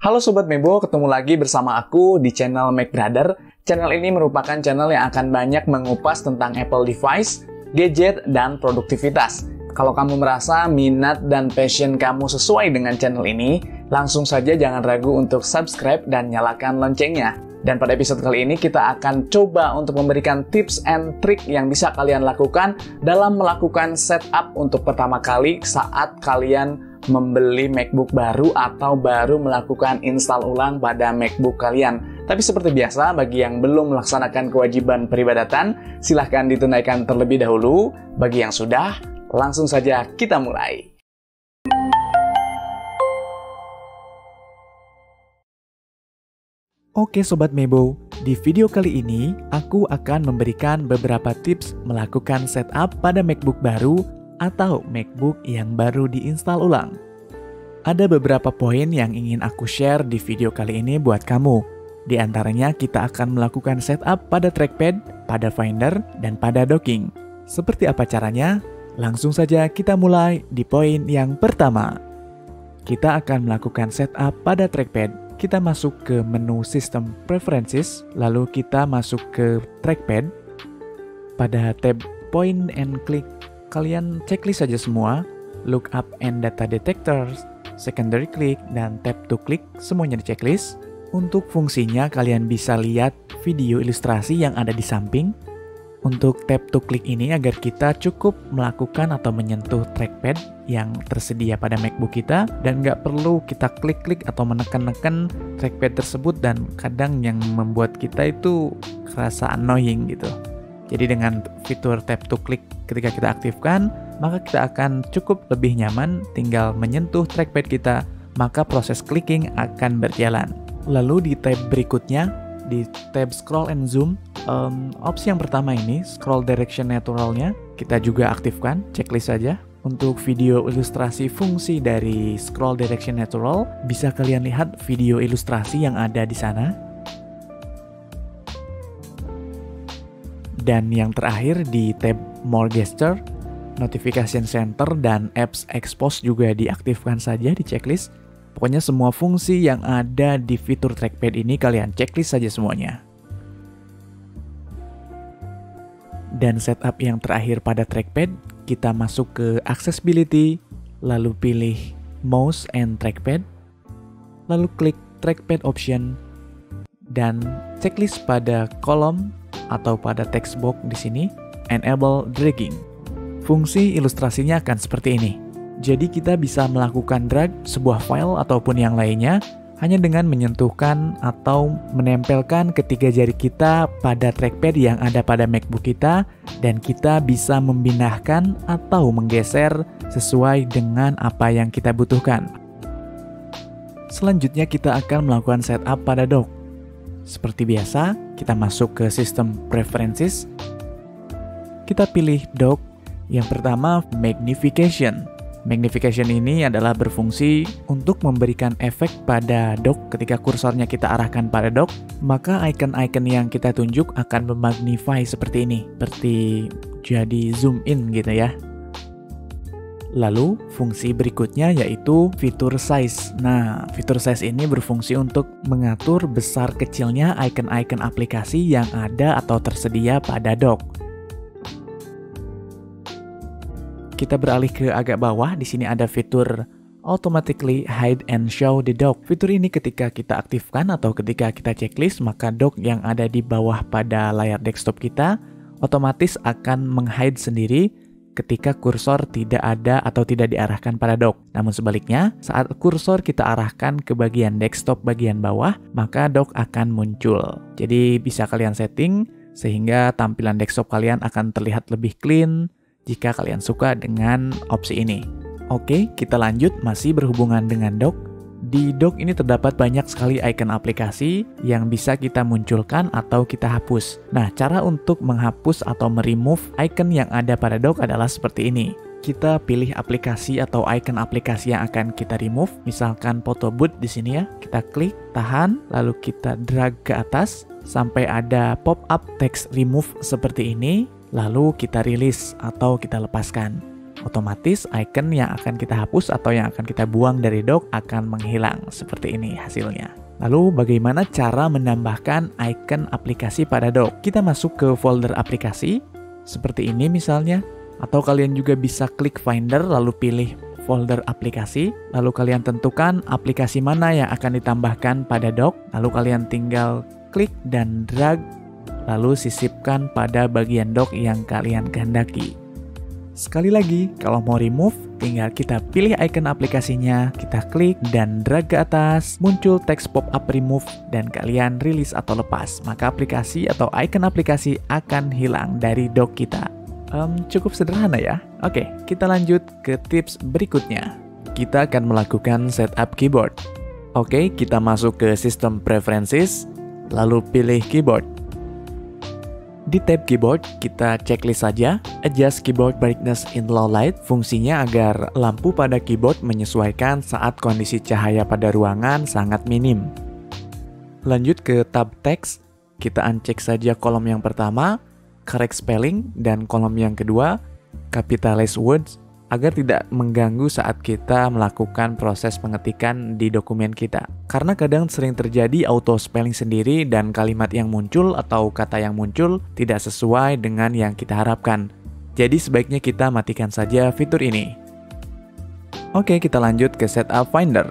Halo Sobat Mebo, ketemu lagi bersama aku di channel Mac Brother. Channel ini merupakan channel yang akan banyak mengupas tentang Apple device, gadget, dan produktivitas. Kalau kamu merasa minat dan passion kamu sesuai dengan channel ini, langsung saja jangan ragu untuk subscribe dan nyalakan loncengnya. Dan pada episode kali ini kita akan coba untuk memberikan tips and trick yang bisa kalian lakukan dalam melakukan setup untuk pertama kali saat kalian membeli MacBook baru atau baru melakukan install ulang pada MacBook kalian. Tapi seperti biasa, bagi yang belum melaksanakan kewajiban peribadatan, silahkan ditunaikan terlebih dahulu. Bagi yang sudah, langsung saja kita mulai. Oke Sobat Mebo, di video kali ini aku akan memberikan beberapa tips melakukan setup pada MacBook baru atau MacBook yang baru diinstal ulang. Ada beberapa poin yang ingin aku share di video kali ini buat kamu. Di antaranya kita akan melakukan setup pada trackpad, pada Finder, dan pada docking. Seperti apa caranya? Langsung saja kita mulai di poin yang pertama. Kita akan melakukan setup pada trackpad. Kita masuk ke menu System Preferences, lalu kita masuk ke trackpad. Pada tab Point and Click, kalian checklist saja semua, Lookup and Data Detectors, Secondary Click, dan Tap to Click, semuanya di checklist. Untuk fungsinya kalian bisa lihat video ilustrasi yang ada di samping. Untuk Tap to Click ini agar kita cukup melakukan atau menyentuh trackpad yang tersedia pada MacBook kita dan nggak perlu kita klik-klik atau menekan-nekan trackpad tersebut dan kadang yang membuat kita itu kerasa annoying gitu. Jadi dengan fitur Tap to Click ketika kita aktifkan, maka kita akan cukup lebih nyaman tinggal menyentuh trackpad kita, maka proses clicking akan berjalan. Lalu di tab berikutnya, di tab Scroll and Zoom, opsi yang pertama ini, Scroll Direction Naturalnya, kita juga aktifkan, checklist saja. Untuk video ilustrasi fungsi dari Scroll Direction Natural, bisa kalian lihat video ilustrasi yang ada di sana. Dan yang terakhir di tab More Gesture, Notification Center dan Apps Expose juga diaktifkan saja di checklist. Pokoknya semua fungsi yang ada di fitur trackpad ini kalian checklist saja semuanya. Dan setup yang terakhir pada trackpad, kita masuk ke Accessibility, lalu pilih Mouse and Trackpad, lalu klik Trackpad Option, dan checklist pada kolom atau pada text box di sini, Enable Dragging. Fungsi ilustrasinya akan seperti ini. Jadi kita bisa melakukan drag sebuah file ataupun yang lainnya hanya dengan menyentuhkan atau menempelkan ketiga jari kita pada trackpad yang ada pada MacBook kita dan kita bisa memindahkan atau menggeser sesuai dengan apa yang kita butuhkan. Selanjutnya kita akan melakukan setup pada dock. Seperti biasa, kita masuk ke System Preferences. Kita pilih dock. Yang pertama, Magnification. Magnification ini adalah berfungsi untuk memberikan efek pada dock ketika kursornya kita arahkan pada dock, maka icon-icon yang kita tunjuk akan memagnify seperti ini, seperti jadi zoom in gitu ya. Lalu, fungsi berikutnya yaitu fitur size. Nah, fitur size ini berfungsi untuk mengatur besar kecilnya icon-icon aplikasi yang ada atau tersedia pada dock. Kita beralih ke agak bawah, di sini ada fitur Automatically Hide and Show the Dock. Fitur ini ketika kita aktifkan atau ketika kita checklist, maka dock yang ada di bawah pada layar desktop kita otomatis akan meng-hide sendiri ketika kursor tidak ada atau tidak diarahkan pada dock. Namun sebaliknya, saat kursor kita arahkan ke bagian desktop bagian bawah, maka dock akan muncul. Jadi bisa kalian setting sehingga tampilan desktop kalian akan terlihat lebih clean jika kalian suka dengan opsi ini. Oke, kita lanjut masih berhubungan dengan dock. Di dock ini terdapat banyak sekali icon aplikasi yang bisa kita munculkan atau kita hapus. Nah, cara untuk menghapus atau meremove icon yang ada pada dock adalah seperti ini. Kita pilih aplikasi atau icon aplikasi yang akan kita remove. Misalkan photo booth di sini ya. Kita klik, tahan, lalu kita drag ke atas sampai ada pop-up text remove seperti ini. Lalu kita rilis atau kita lepaskan. otomatis icon yang akan kita hapus atau yang akan kita buang dari dock akan menghilang. Seperti ini hasilnya. Lalu bagaimana cara menambahkan icon aplikasi pada dock? Kita masuk ke folder aplikasi, seperti ini misalnya. Atau kalian juga bisa klik Finder lalu pilih folder aplikasi. Lalu kalian tentukan aplikasi mana yang akan ditambahkan pada dock. Lalu kalian tinggal klik dan drag, lalu sisipkan pada bagian dock yang kalian kehendaki. Sekali lagi, kalau mau remove, tinggal kita pilih icon aplikasinya, kita klik dan drag ke atas, muncul teks pop-up remove, dan kalian rilis atau lepas. Maka aplikasi atau icon aplikasi akan hilang dari dock kita. Cukup sederhana ya. Oke, kita lanjut ke tips berikutnya. Kita akan melakukan setup keyboard. Oke, kita masuk ke System Preferences, lalu pilih Keyboard. Di tab keyboard, kita checklist saja adjust keyboard brightness in low light. Fungsinya agar lampu pada keyboard menyesuaikan saat kondisi cahaya pada ruangan sangat minim. Lanjut ke tab text, kita uncheck saja kolom yang pertama, correct spelling, dan kolom yang kedua, capitalize words, agar tidak mengganggu saat kita melakukan proses pengetikan di dokumen kita. Karena kadang sering terjadi auto spelling sendiri dan kalimat yang muncul atau kata yang muncul tidak sesuai dengan yang kita harapkan. Jadi sebaiknya kita matikan saja fitur ini. Oke, kita lanjut ke setup Finder.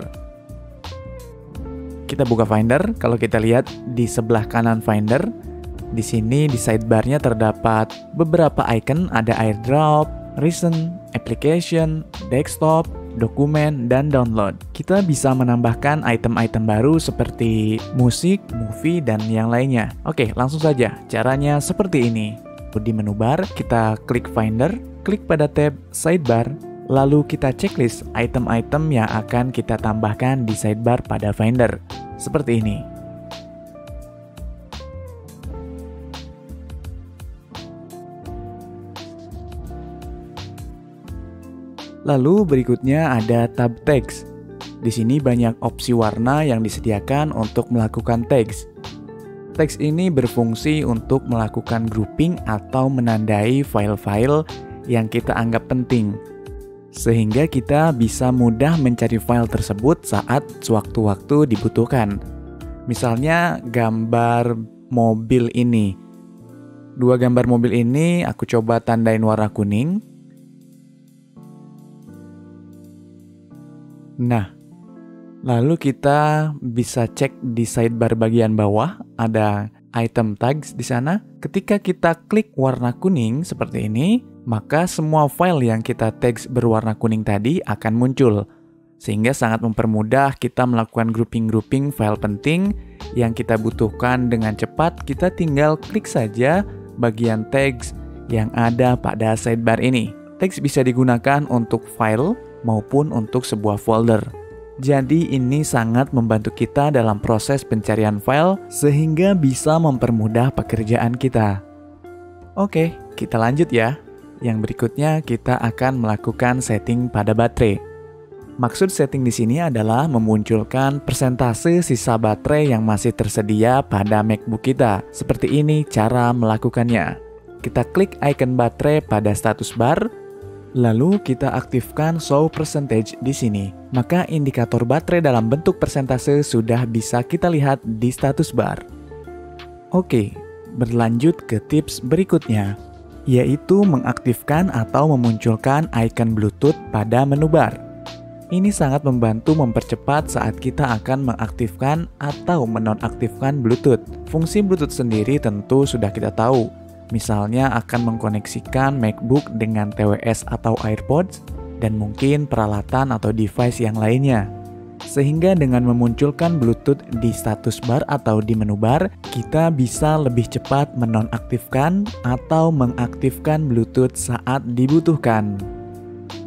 Kita buka Finder, kalau kita lihat di sebelah kanan Finder, di sini di sidebar-nya terdapat beberapa icon, ada airdrop, recent, application, desktop, dokumen, dan download. Kita bisa menambahkan item-item baru seperti musik, movie, dan yang lainnya. Oke, langsung saja. Caranya seperti ini. Di menu bar, kita klik Finder, klik pada tab Sidebar, lalu kita checklist item-item yang akan kita tambahkan di sidebar pada Finder. Seperti ini. Lalu berikutnya ada tab teks. Di sini banyak opsi warna yang disediakan untuk melakukan teks. Teks ini berfungsi untuk melakukan grouping atau menandai file-file yang kita anggap penting, sehingga kita bisa mudah mencari file tersebut saat sewaktu-waktu dibutuhkan. Misalnya gambar mobil ini. Dua gambar mobil ini aku coba tandain warna kuning. Nah, lalu kita bisa cek di sidebar bagian bawah, ada item tags di sana. Ketika kita klik warna kuning seperti ini, maka semua file yang kita tags berwarna kuning tadi akan muncul. Sehingga sangat mempermudah kita melakukan grouping-grouping file penting yang kita butuhkan dengan cepat. Kita tinggal klik saja bagian tags yang ada pada sidebar ini. Tags bisa digunakan untuk file maupun untuk sebuah folder. Jadi ini sangat membantu kita dalam proses pencarian file sehingga bisa mempermudah pekerjaan kita. Oke, kita lanjut ya. Yang berikutnya kita akan melakukan setting pada baterai. Maksud setting di sini adalah memunculkan persentase sisa baterai yang masih tersedia pada MacBook kita. Seperti ini cara melakukannya. Kita klik icon baterai pada status bar. Lalu kita aktifkan show percentage di sini. Maka indikator baterai dalam bentuk persentase sudah bisa kita lihat di status bar. Oke, berlanjut ke tips berikutnya, yaitu mengaktifkan atau memunculkan icon Bluetooth pada menu bar. Ini sangat membantu mempercepat saat kita akan mengaktifkan atau menonaktifkan Bluetooth. Fungsi Bluetooth sendiri tentu sudah kita tahu. Misalnya akan mengkoneksikan MacBook dengan TWS atau AirPods dan mungkin peralatan atau device yang lainnya. Sehingga dengan memunculkan Bluetooth di status bar atau di menu bar, kita bisa lebih cepat menonaktifkan atau mengaktifkan Bluetooth saat dibutuhkan.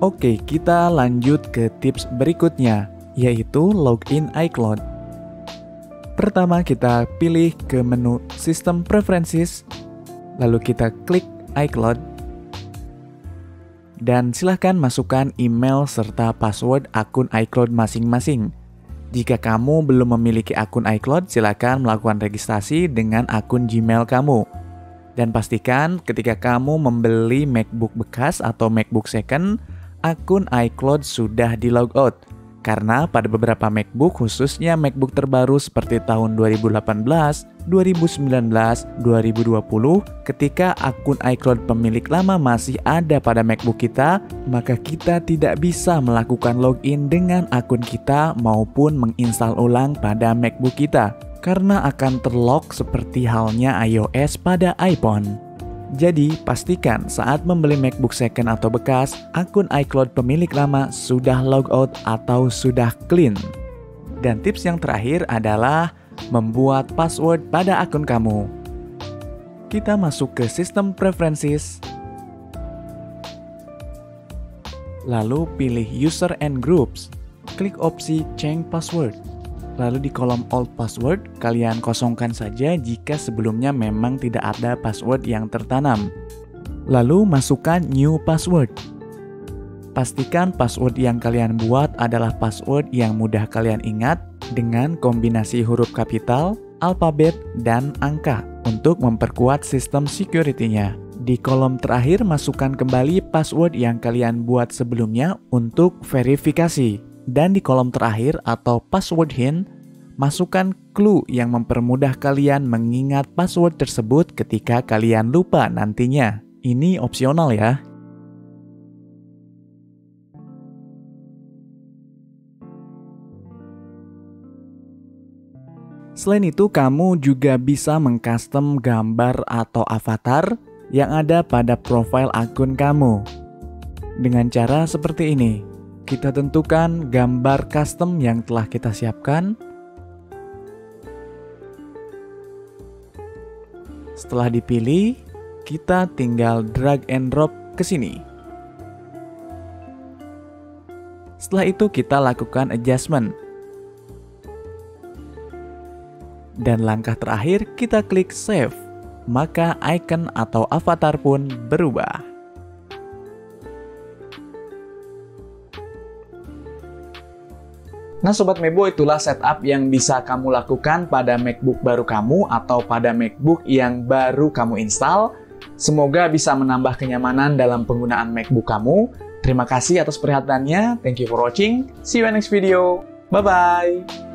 Oke, kita lanjut ke tips berikutnya, yaitu login iCloud. Pertama, kita pilih ke menu System Preferences, lalu kita klik iCloud, dan silahkan masukkan email serta password akun iCloud masing-masing. Jika kamu belum memiliki akun iCloud, silahkan melakukan registrasi dengan akun Gmail kamu. Dan pastikan ketika kamu membeli MacBook bekas atau MacBook second, akun iCloud sudah di logout. Karena pada beberapa MacBook, khususnya MacBook terbaru seperti tahun 2018, 2019, 2020, ketika akun iCloud pemilik lama masih ada pada MacBook kita, maka kita tidak bisa melakukan login dengan akun kita maupun menginstal ulang pada MacBook kita, karena akan terlock seperti halnya iOS pada iPhone. Jadi, pastikan saat membeli MacBook second atau bekas, akun iCloud pemilik lama sudah logout atau sudah clean. Dan tips yang terakhir adalah membuat password pada akun kamu. Kita masuk ke System Preferences, lalu pilih User and Groups, klik opsi Change Password. Lalu di kolom Old Password, kalian kosongkan saja jika sebelumnya memang tidak ada password yang tertanam. Lalu masukkan New Password. Pastikan password yang kalian buat adalah password yang mudah kalian ingat dengan kombinasi huruf kapital, alfabet, dan angka untuk memperkuat sistem security-nya. Di kolom terakhir, masukkan kembali password yang kalian buat sebelumnya untuk verifikasi. Dan di kolom terakhir atau password hint, masukkan clue yang mempermudah kalian mengingat password tersebut ketika kalian lupa nantinya. Ini opsional ya. Selain itu, kamu juga bisa mengcustom gambar atau avatar yang ada pada profil akun kamu. Dengan cara seperti ini. Kita tentukan gambar custom yang telah kita siapkan. Setelah dipilih, kita tinggal drag and drop ke sini. Setelah itu kita lakukan adjustment. Dan langkah terakhir kita klik save, maka icon atau avatar pun berubah. Nah Sobat Mebo, itulah setup yang bisa kamu lakukan pada MacBook baru kamu atau pada MacBook yang baru kamu install. Semoga bisa menambah kenyamanan dalam penggunaan MacBook kamu. Terima kasih atas perhatiannya. Thank you for watching. See you in next video. Bye-bye.